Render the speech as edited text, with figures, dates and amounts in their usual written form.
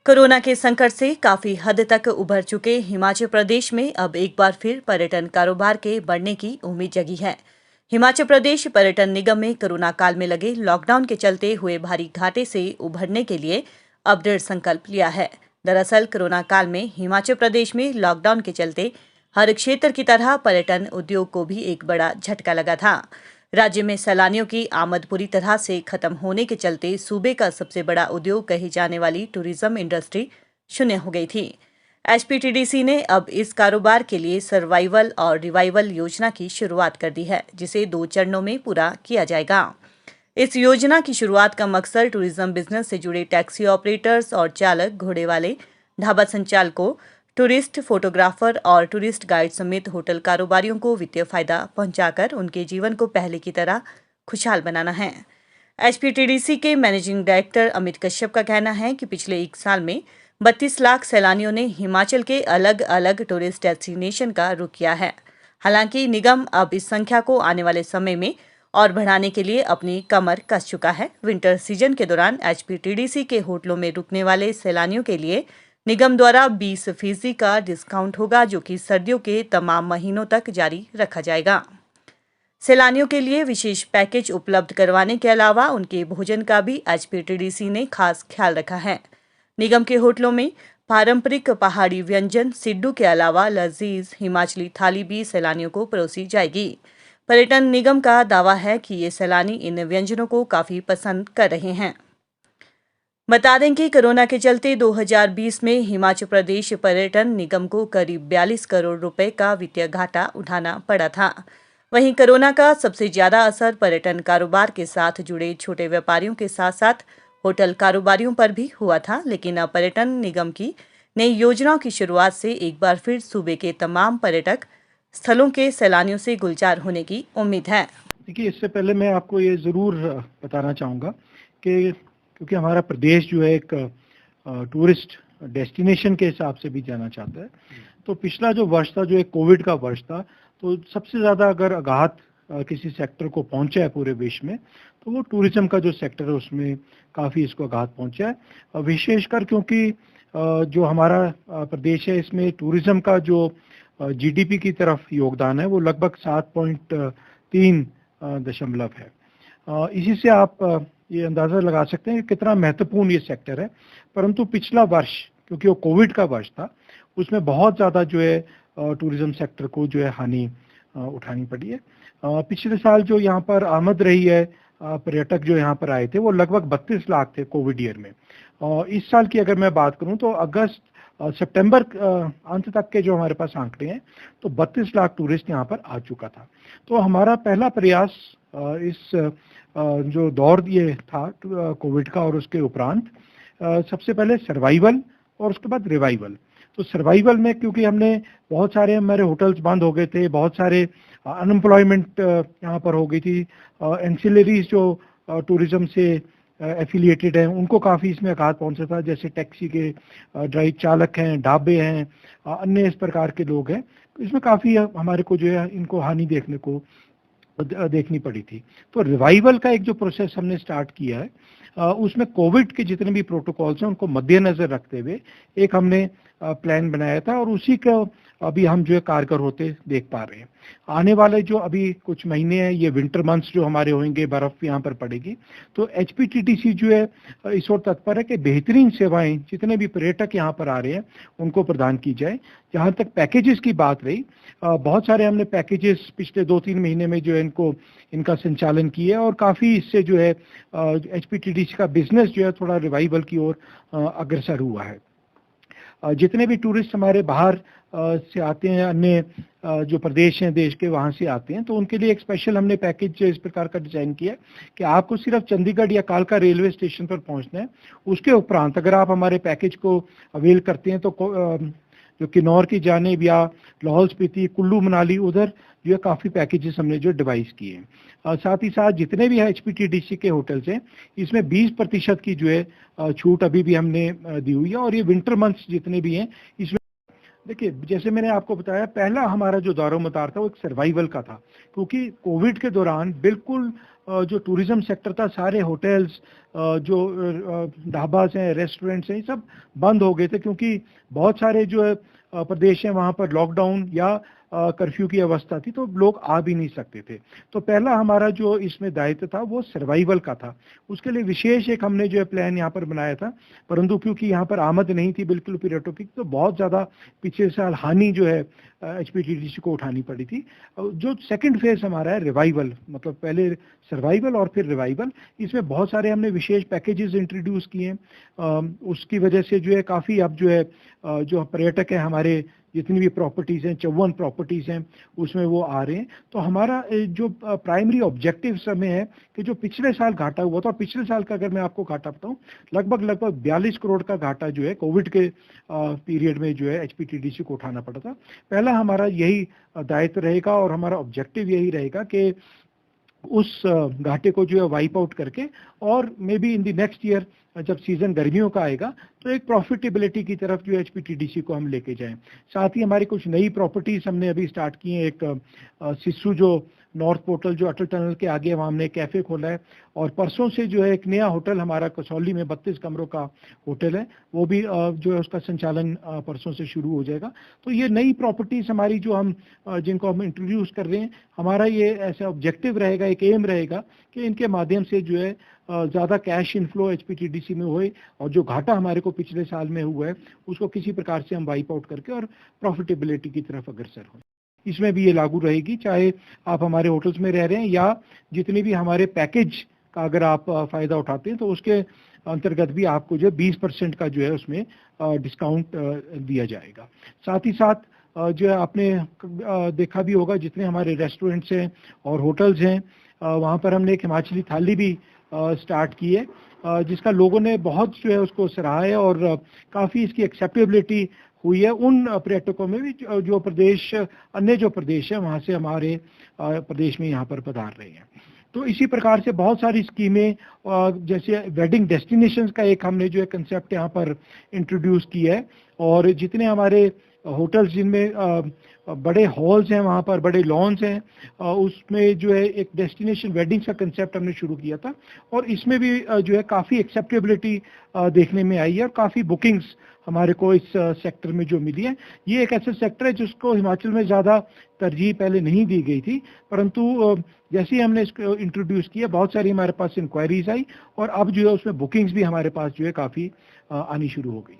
Corona के संकट से काफी हद तक उभर चुके हिमाचल प्रदेश में अब एक बार फिर पर्यटन कारोबार के बढ़ने की उम्मीद जगी है। हिमाचल प्रदेश पर्यटन निगम में कोरोना काल में लगे लॉकडाउन के चलते हुए भारी घाटे से उभरने के लिए अब दृढ़ संकल्प लिया है। दरअसल कोरोना काल में हिमाचल प्रदेश में लॉकडाउन के चलते हर क्षेत्र की तरह पर्यटन उद्योग को भी एक बड़ा झटका लगा था। राज्य में सैलानियों की आमद पूरी तरह से खत्म होने के चलते सूबे का सबसे बड़ा उद्योग कही जाने वाली टूरिज्म इंडस्ट्री शून्य हो गई थी। एचपीटीडीसी ने अब इस कारोबार के लिए सर्वाइवल और रिवाइवल योजना की शुरुआत कर दी है, जिसे 2 चरणों में पूरा किया जाएगा। इस योजना की शुरुआत का मकसद टूरिज्म बिजनेस से जुड़े टैक्सी ऑपरेटर्स और चालक, घोड़े वाले, ढाबा संचालकों, टूरिस्ट फोटोग्राफर और टूरिस्ट गाइड समेत होटल कारोबारियों को वित्तीय फायदा पहुंचाकर उनके जीवन को पहले की तरह खुशहाल बनाना है। एचपीटीडीसी के मैनेजिंग डायरेक्टर अमित कश्यप का कहना है कि पिछले 1 साल में 32 लाख सैलानियों ने हिमाचल के अलग अलग टूरिस्ट डेस्टिनेशन का रुख किया है। हालांकि निगम अब इस संख्या को आने वाले समय में और बढ़ाने के लिए अपनी कमर कस चुका है। विंटर सीजन के दौरान एचपीटीडीसी के होटलों में रुकने वाले सैलानियों के लिए निगम द्वारा 20% का डिस्काउंट होगा, जो कि सर्दियों के तमाम महीनों तक जारी रखा जाएगा। सैलानियों के लिए विशेष पैकेज उपलब्ध करवाने के अलावा उनके भोजन का भी एचपीटीडीसी ने खास ख्याल रखा है। निगम के होटलों में पारंपरिक पहाड़ी व्यंजन सिड्डू के अलावा लजीज हिमाचली थाली भी सैलानियों को परोसी जाएगी। पर्यटन निगम का दावा है कि ये सैलानी इन व्यंजनों को काफी पसंद कर रहे हैं। बता दें कि कोरोना के चलते 2020 में हिमाचल प्रदेश पर्यटन निगम को करीब 42 करोड़ रुपए का वित्तीय घाटा उठाना पड़ा था। वहीं कोरोना का सबसे ज्यादा असर पर्यटन कारोबार के साथ जुड़े छोटे व्यापारियों के साथ साथ होटल कारोबारियों पर भी हुआ था, लेकिन अब पर्यटन निगम की नई योजनाओं की शुरुआत से एक बार फिर सूबे के तमाम पर्यटक स्थलों के सैलानियों से गुलजार होने की उम्मीद है। देखिए, इससे पहले मैं आपको ये ज़रूर बताना चाहूँगा कि क्योंकि हमारा प्रदेश जो है एक टूरिस्ट डेस्टिनेशन के हिसाब से भी जाना चाहता है, तो पिछला जो वर्ष था, जो एक कोविड का वर्ष था, तो सबसे ज़्यादा अगर आघात किसी सेक्टर को पहुंचा है पूरे विश्व में, तो वो टूरिज्म का जो सेक्टर है उसमें काफ़ी इसको आघात पहुंचा है। विशेषकर क्योंकि जो हमारा प्रदेश है, इसमें टूरिज्म का जो जीडीपी की तरफ योगदान है वो लगभग 7.3 दशमलव है। इसी से आप ये अंदाज़ा लगा सकते हैं कि कितना महत्वपूर्ण ये सेक्टर है। परंतु पिछला वर्ष, क्योंकि वो कोविड का वर्ष था, उसमें बहुत ज़्यादा जो है टूरिज्म सेक्टर को जो है हानि उठानी पड़ी है। पिछले साल जो यहाँ पर आमद रही है, पर्यटक जो यहाँ पर आए थे वो लगभग 32 लाख थे कोविड ईयर में। इस साल की अगर मैं बात करूँ तो अगस्त सितंबर अंत तक के जो हमारे पास आंकड़े हैं, तो 32 लाख टूरिस्ट यहाँ पर आ चुका था। तो हमारा पहला प्रयास इस जो दौर ये था कोविड का और उसके उपरांत, सबसे पहले सर्वाइवल और उसके बाद रिवाइवल। तो सर्वाइवल में क्योंकि हमने बहुत सारे हमारे होटल्स बंद हो गए थे, बहुत सारे अनएम्प्लॉयमेंट यहाँ पर हो गई थी, एंसिलरीज जो टूरिज्म से एफिलिएटेड हैं उनको काफ़ी इसमें आघात पहुंचा था, जैसे टैक्सी के ड्राइव चालक हैं, ढाबे हैं, अन्य इस प्रकार के लोग हैं। तो इसमें काफ़ी हमारे को जो है इनको हानि देखनी पड़ी थी। तो रिवाइवल का एक जो प्रोसेस हमने स्टार्ट किया है, उसमें कोविड के जितने भी प्रोटोकॉल्स हैं उनको मद्देनजर रखते हुए एक हमने प्लान बनाया था और उसी का अभी हम जो है कारगर होते देख पा रहे हैं। आने वाले जो अभी कुछ महीने हैं, ये विंटर मंथ्स जो हमारे होंगे, बर्फ यहाँ पर पड़ेगी, तो एचपीटीडीसी जो है इस ओर तत्पर है कि बेहतरीन सेवाएं जितने भी पर्यटक यहाँ पर आ रहे हैं उनको प्रदान की जाए। जहाँ तक पैकेजेस की बात रही, बहुत सारे हमने पैकेजेस पिछले 2-3 महीने में जो है इनका संचालन किया और काफ़ी इससे जो है एचपीटीडीसी का बिजनेस जो है थोड़ा रिवाइवल की ओर अग्रसर हुआ है। जितने भी टूरिस्ट हमारे बाहर से आते हैं, अन्य जो प्रदेश हैं देश के, वहाँ से आते हैं, तो उनके लिए एक स्पेशल हमने पैकेज इस प्रकार का डिज़ाइन किया कि आपको सिर्फ चंडीगढ़ या कालका रेलवे स्टेशन पर पहुँचना है। उसके उपरांत अगर आप हमारे पैकेज को अवेल करते हैं तो जो किन्नौर की जानिब या लाहौल स्पीति, कुल्लू मनाली, उधर जो है काफ़ी पैकेजेस हमने जो डिवाइस किए हैं। साथ ही साथ जितने भी एचपीटीडीसी के होटल्स हैं, इसमें 20% की जो है छूट अभी भी हमने दी हुई है। और ये विंटर मंथ्स जितने भी हैं इसमें देखिए, जैसे मैंने आपको बताया, पहला हमारा जो दारोमदार था वो एक सर्वाइवल का था, क्योंकि कोविड के दौरान बिल्कुल जो टूरिज्म सेक्टर था, सारे होटल्स जो ढाबास हैं, रेस्टोरेंट्स हैं, ये सब बंद हो गए थे क्योंकि बहुत सारे जो है प्रदेश हैं वहाँ पर लॉकडाउन या कर्फ्यू की अवस्था थी, तो लोग आ भी नहीं सकते थे। तो पहला हमारा जो इसमें दायित्व था वो सर्वाइवल का था। उसके लिए विशेष एक हमने जो है प्लान यहाँ पर बनाया था, परंतु क्योंकि यहाँ पर आमद नहीं थी बिल्कुल पर्यटकों की, तो बहुत ज़्यादा पिछले साल हानि जो है एचपीटीडीसी को उठानी पड़ी थी। जो सेकंड फेज हमारा है रिवाइवल, मतलब पहले सर्वाइवल और फिर रिवाइवल, इसमें बहुत सारे हमने विशेष पैकेजेस इंट्रोड्यूस किए हैं। उसकी वजह से जो है काफ़ी अब जो है जो पर्यटक है हमारे, जितनी भी प्रॉपर्टीज़ हैं, 54 प्रॉपर्टीज़ हैं, उसमें वो आ रहे हैं। तो हमारा जो प्राइमरी ऑब्जेक्टिव समय है कि जो पिछले साल घाटा हुआ था, और पिछले साल का अगर मैं आपको घाटा बताऊं, लगभग 42 करोड़ का घाटा जो है कोविड के पीरियड में जो है एचपीटीडीसी को उठाना पड़ा था। पहला हमारा यही दायित्व रहेगा और हमारा ऑब्जेक्टिव यही रहेगा कि उस घाटे को जो है वाइप आउट करके, और may be in the next year जब सीजन गर्मियों का आएगा तो एक प्रॉफिटेबिलिटी की तरफ जो एचपीटीडीसी को हम लेके जाएं। साथ ही हमारी कुछ नई प्रॉपर्टीज हमने अभी स्टार्ट की हैं। एक सिस्सू जो नॉर्थ पोर्टल जो अटल टनल के आगे, वहाँ हमने कैफे खोला है, और परसों से जो है एक नया होटल हमारा कसौली में 32 कमरों का होटल है, वो भी जो है उसका संचालन परसों से शुरू हो जाएगा। तो ये नई प्रॉपर्टीज हमारी जो हम जिनको हम इंट्रोड्यूस कर रहे हैं, हमारा ये ऐसा ऑब्जेक्टिव रहेगा, एक एम रहेगा कि इनके माध्यम से जो है ज़्यादा कैश इनफ्लो एचपीटीडीसी में होए, और जो घाटा हमारे को पिछले साल में हुआ है उसको किसी प्रकार से हम वाइप आउट करके और प्रॉफिटेबिलिटी की तरफ अग्रसर हों। इसमें भी ये लागू रहेगी, चाहे आप हमारे होटल्स में रह रहे हैं या जितने भी हमारे पैकेज का अगर आप फ़ायदा उठाते हैं, तो उसके अंतर्गत भी आपको जो 20% का जो है उसमें डिस्काउंट दिया जाएगा। साथ ही साथ जो है आपने देखा भी होगा, जितने हमारे रेस्टोरेंट्स हैं और होटल्स हैं, वहाँ पर हमने एक हिमाचली थाली भी स्टार्ट की है, जिसका लोगों ने बहुत जो है उसको सराहा है, और काफ़ी इसकी एक्सेप्टेबिलिटी हुई है उन पर्यटकों में भी जो प्रदेश, अन्य जो प्रदेश है वहाँ से हमारे प्रदेश में यहाँ पर पधार रहे हैं। तो इसी प्रकार से बहुत सारी स्कीमें, जैसे वेडिंग डेस्टिनेशंस का एक हमने जो है कंसेप्ट यहाँ पर इंट्रोड्यूस किया है, और जितने हमारे होटल्स जिनमें बड़े हॉल्स हैं, वहाँ पर बड़े लॉन्स हैं, उसमें जो है एक डेस्टिनेशन वेडिंग्स का कंसेप्ट हमने शुरू किया था, और इसमें भी जो है काफ़ी एक्सेप्टेबिलिटी देखने में आई है, और काफ़ी बुकिंग्स हमारे को इस सेक्टर में जो मिली है। ये एक ऐसा सेक्टर है जिसको हिमाचल में ज़्यादा तरजीह पहले नहीं दी गई थी, परंतु जैसे ही हमने इसको इंट्रोड्यूस किया, बहुत सारी हमारे पास इंक्वायरीज आई, और अब जो है उसमें बुकिंग्स भी हमारे पास जो है काफ़ी आनी शुरू हो गई।